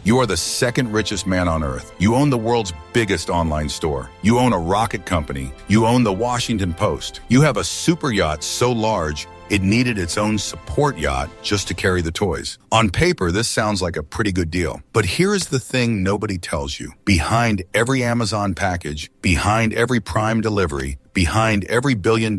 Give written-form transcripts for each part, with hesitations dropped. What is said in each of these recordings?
You are the second richest man on earth. You own the world's biggest online store. You own a rocket company. You own the Washington Post. You have a super yacht so large, it needed its own support yacht just to carry the toys. On paper, this sounds like a pretty good deal. But here's the thing nobody tells you. Behind every Amazon package, behind every Prime delivery, behind every $1 billion,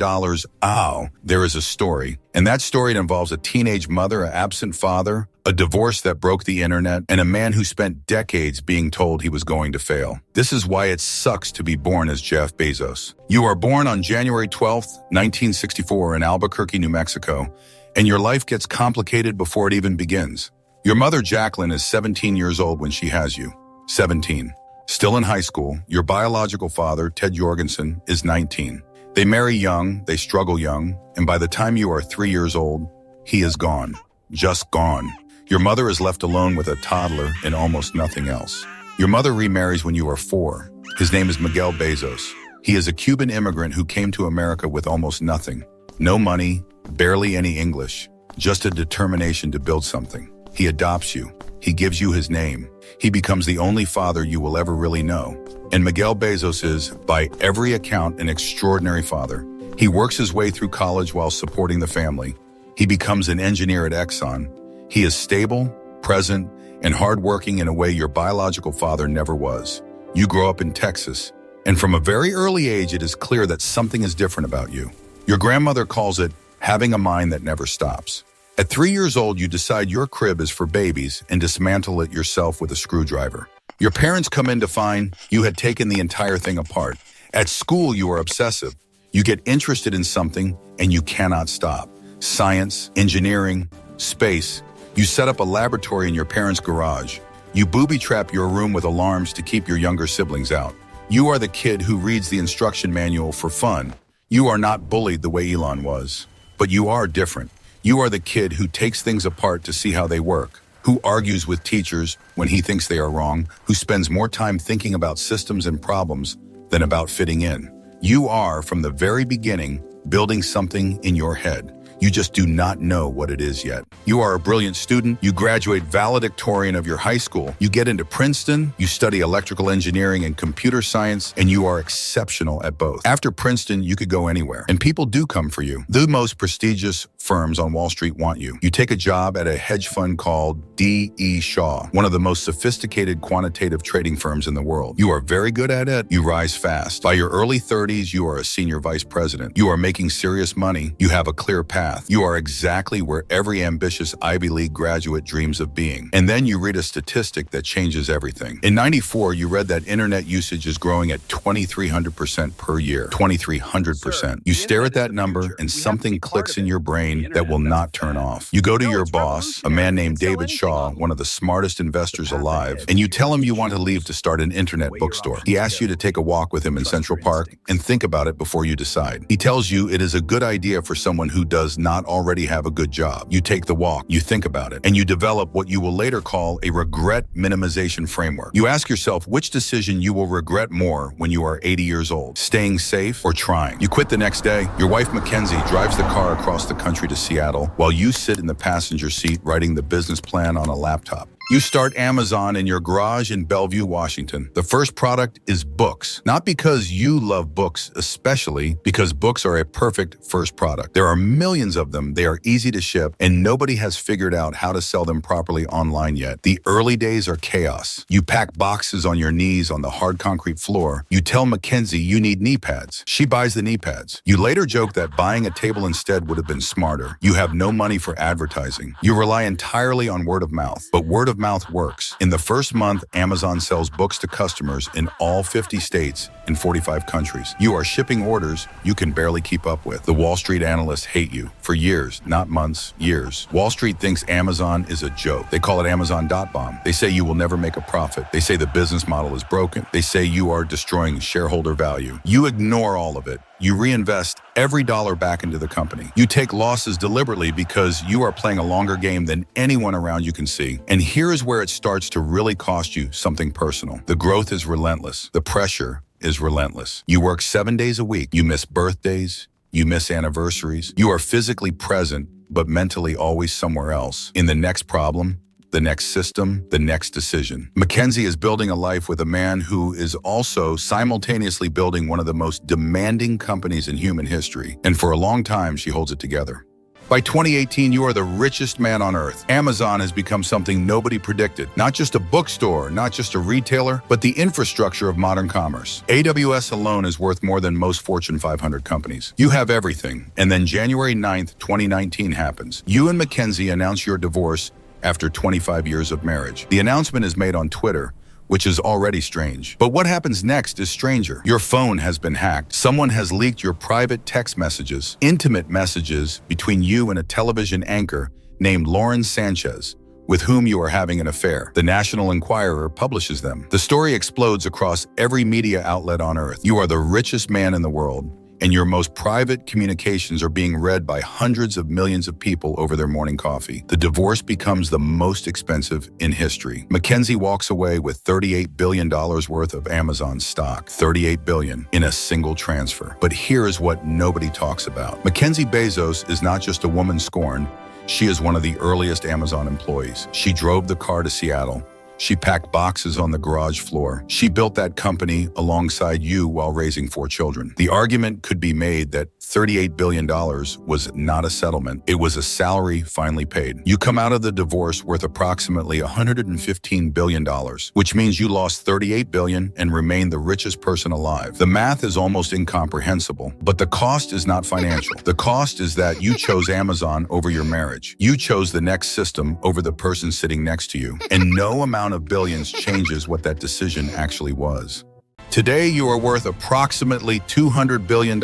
there is a story. And that story involves a teenage mother, an absent father, a divorce that broke the internet, and a man who spent decades being told he was going to fail. This is why it sucks to be born as Jeff Bezos. You are born on January 12th, 1964 in Albuquerque, New Mexico, and your life gets complicated before it even begins. Your mother, Jacqueline, is 17 years old when she has you. 17. Still in high school, your biological father, Ted Jorgensen, is 19. They marry young, they struggle young, and by the time you are 3 years old, he is gone. Just gone. Your mother is left alone with a toddler and almost nothing else. Your mother remarries when you are 4. His name is Miguel Bezos. He is a Cuban immigrant who came to America with almost nothing. No money, barely any English, just a determination to build something. He adopts you. He gives you his name. He becomes the only father you will ever really know. And Miguel Bezos is, by every account, an extraordinary father. He works his way through college while supporting the family. He becomes an engineer at Exxon. He is stable, present, and hardworking in a way your biological father never was. You grow up in Texas, and from a very early age, it is clear that something is different about you. Your grandmother calls it having a mind that never stops. At 3 years old, you decide your crib is for babies and dismantle it yourself with a screwdriver. Your parents come in to find you had taken the entire thing apart. At school, you are obsessive. You get interested in something and you cannot stop. Science, engineering, space. You set up a laboratory in your parents' garage. You booby-trap your room with alarms to keep your younger siblings out. You are the kid who reads the instruction manual for fun. You are not bullied the way Elon was, but you are different. You are the kid who takes things apart to see how they work, who argues with teachers when he thinks they are wrong, who spends more time thinking about systems and problems than about fitting in. You are, from the very beginning, building something in your head. You just do not know what it is yet. You are a brilliant student. You graduate valedictorian of your high school. You get into Princeton. You study electrical engineering and computer science, and you are exceptional at both. After Princeton, you could go anywhere, and people do come for you. The most prestigious firms on Wall Street want you. You take a job at a hedge fund called D.E. Shaw, one of the most sophisticated quantitative trading firms in the world. You are very good at it. You rise fast. By your early 30s, you are a senior vice president. You are making serious money. You have a clear path. You are exactly where every ambitious Ivy League graduate dreams of being. And then you read a statistic that changes everything. In '94, you read that internet usage is growing at 2,300% per year. 2,300%. You stare at that number and something clicks in your brain that will not turn off. You go to your boss, a man named David Shaw, one of the smartest investors alive, and you tell him you want to leave to start an internet bookstore. He asks you to take a walk with him in Central Park and think about it before you decide. He tells you it is a good idea for someone who does not already have a good job. You take the walk, you think about it, and you develop what you will later call a regret minimization framework. You ask yourself which decision you will regret more when you are 80 years old, staying safe or trying. You quit the next day. Your wife, Mackenzie, drives the car across the country to Seattle while you sit in the passenger seat writing the business plan on a laptop. You start Amazon in your garage in Bellevue, Washington. The first product is books. Not because you love books especially, because books are a perfect first product. There are millions of them, they are easy to ship, and nobody has figured out how to sell them properly online yet. The early days are chaos. You pack boxes on your knees on the hard concrete floor. You tell Mackenzie you need knee pads. She buys the knee pads. You later joke that buying a table instead would have been smarter. You have no money for advertising. You rely entirely on word of mouth, but word of mouth works. In the first month, Amazon sells books to customers in all 50 states in 45 countries. You are shipping orders you can barely keep up with. The Wall Street analysts hate you for years, not months, years. Wall Street thinks Amazon is a joke. They call it Amazon.bomb. They say you will never make a profit. They say the business model is broken. They say you are destroying shareholder value. You ignore all of it. You reinvest every dollar back into the company. You take losses deliberately because you are playing a longer game than anyone around you can see. And here is where it starts to really cost you something personal. The growth is relentless. The pressure is relentless. You work 7 days a week. You miss birthdays. You miss anniversaries. You are physically present, but mentally always somewhere else. In the next problem, the next system, the next decision. Mackenzie is building a life with a man who is also simultaneously building one of the most demanding companies in human history. And for a long time, she holds it together. By 2018, you are the richest man on earth. Amazon has become something nobody predicted. Not just a bookstore, not just a retailer, but the infrastructure of modern commerce. AWS alone is worth more than most Fortune 500 companies. You have everything. And then January 9th, 2019 happens. You and Mackenzie announce your divorce after 25 years of marriage. The announcement is made on Twitter, which is already strange. But what happens next is stranger. Your phone has been hacked. Someone has leaked your private text messages, intimate messages between you and a television anchor named Lauren Sanchez, with whom you are having an affair. The National Enquirer publishes them. The story explodes across every media outlet on earth. You are the richest man in the world, and your most private communications are being read by hundreds of millions of people over their morning coffee. The divorce becomes the most expensive in history. Mackenzie walks away with $38 billion worth of Amazon stock, $38 billion in a single transfer. But here is what nobody talks about. Mackenzie Bezos is not just a woman scorned. She is one of the earliest Amazon employees. She drove the car to Seattle. She packed boxes on the garage floor. She built that company alongside you while raising 4 children. The argument could be made that $38 billion was not a settlement. It was a salary finally paid. You come out of the divorce worth approximately $115 billion, which means you lost $38 billion and remain the richest person alive. The math is almost incomprehensible, but the cost is not financial. The cost is that you chose Amazon over your marriage. You chose the next system over the person sitting next to you. And no amount of billions changes what that decision actually was. Today, you are worth approximately $200 billion.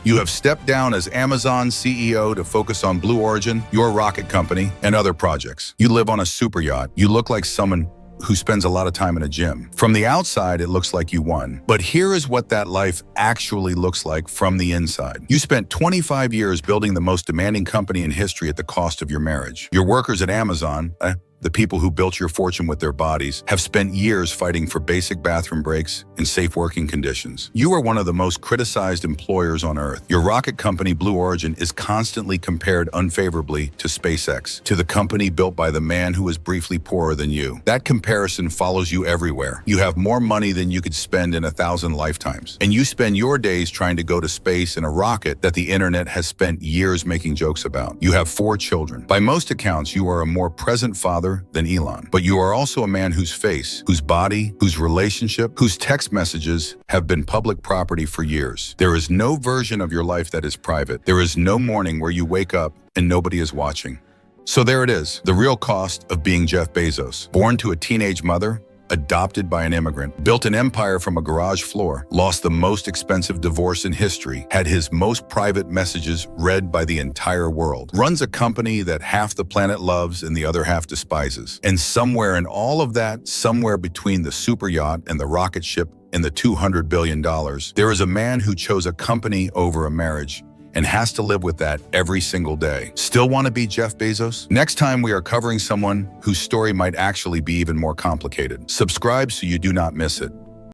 You have stepped down as Amazon CEO to focus on Blue Origin, your rocket company, and other projects. You live on a super yacht. You look like someone who spends a lot of time in a gym. From the outside, it looks like you won. But here is what that life actually looks like from the inside. You spent 25 years building the most demanding company in history at the cost of your marriage. Your workers at Amazon, the people who built your fortune with their bodies, have spent years fighting for basic bathroom breaks and safe working conditions. You are one of the most criticized employers on earth. Your rocket company, Blue Origin, is constantly compared unfavorably to SpaceX, to the company built by the man who is briefly poorer than you. That comparison follows you everywhere. You have more money than you could spend in 1,000 lifetimes. And you spend your days trying to go to space in a rocket that the internet has spent years making jokes about. You have 4 children. By most accounts, you are a more present father than Elon. But you are also a man whose face, whose body, whose relationship, whose text messages have been public property for years. There is no version of your life that is private. There is no morning where you wake up and nobody is watching. So there it is, the real cost of being Jeff Bezos. Born to a teenage mother, adopted by an immigrant, built an empire from a garage floor, lost the most expensive divorce in history, had his most private messages read by the entire world, runs a company that half the planet loves and the other half despises. And somewhere in all of that, somewhere between the super yacht and the rocket ship and the $200 billion, there is a man who chose a company over a marriage and has to live with that every single day. Still want to be Jeff Bezos? Next time we are covering someone whose story might actually be even more complicated. Subscribe so you do not miss it.